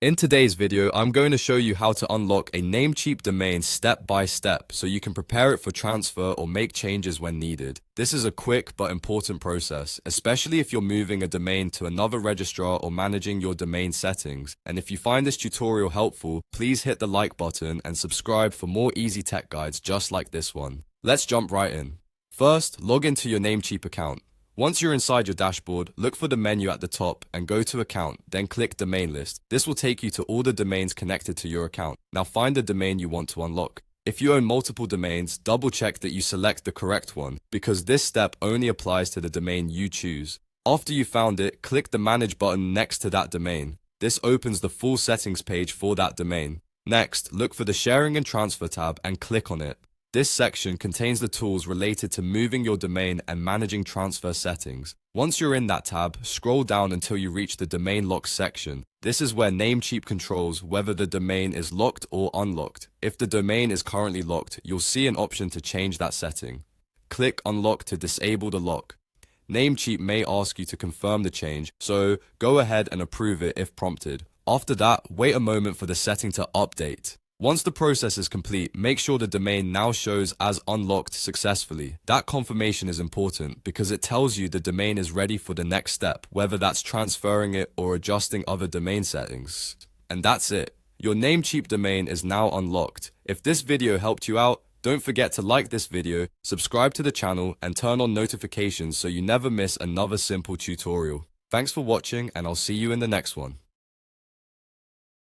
In today's video, I'm going to show you how to unlock a Namecheap domain step by step so you can prepare it for transfer or make changes when needed. This is a quick but important process, especially if you're moving a domain to another registrar or managing your domain settings. And if you find this tutorial helpful, please hit the like button and subscribe for more easy tech guides just like this one. Let's jump right in. First, log into your Namecheap account. Once you're inside your dashboard, look for the menu at the top and go to Account, then click Domain List. This will take you to all the domains connected to your account. Now find the domain you want to unlock. If you own multiple domains, double check that you select the correct one, because this step only applies to the domain you choose. After you found it, click the Manage button next to that domain. This opens the full settings page for that domain. Next, look for the Sharing and Transfer tab and click on it. This section contains the tools related to moving your domain and managing transfer settings. Once you're in that tab, scroll down until you reach the Domain Lock section. This is where Namecheap controls whether the domain is locked or unlocked. If the domain is currently locked, you'll see an option to change that setting. Click Unlock to disable the lock. Namecheap may ask you to confirm the change, so go ahead and approve it if prompted. After that, wait a moment for the setting to update. Once the process is complete, make sure the domain now shows as unlocked successfully. That confirmation is important because it tells you the domain is ready for the next step, whether that's transferring it or adjusting other domain settings. And that's it. Your Namecheap domain is now unlocked. If this video helped you out, don't forget to like this video, subscribe to the channel, and turn on notifications so you never miss another simple tutorial. Thanks for watching, and I'll see you in the next one.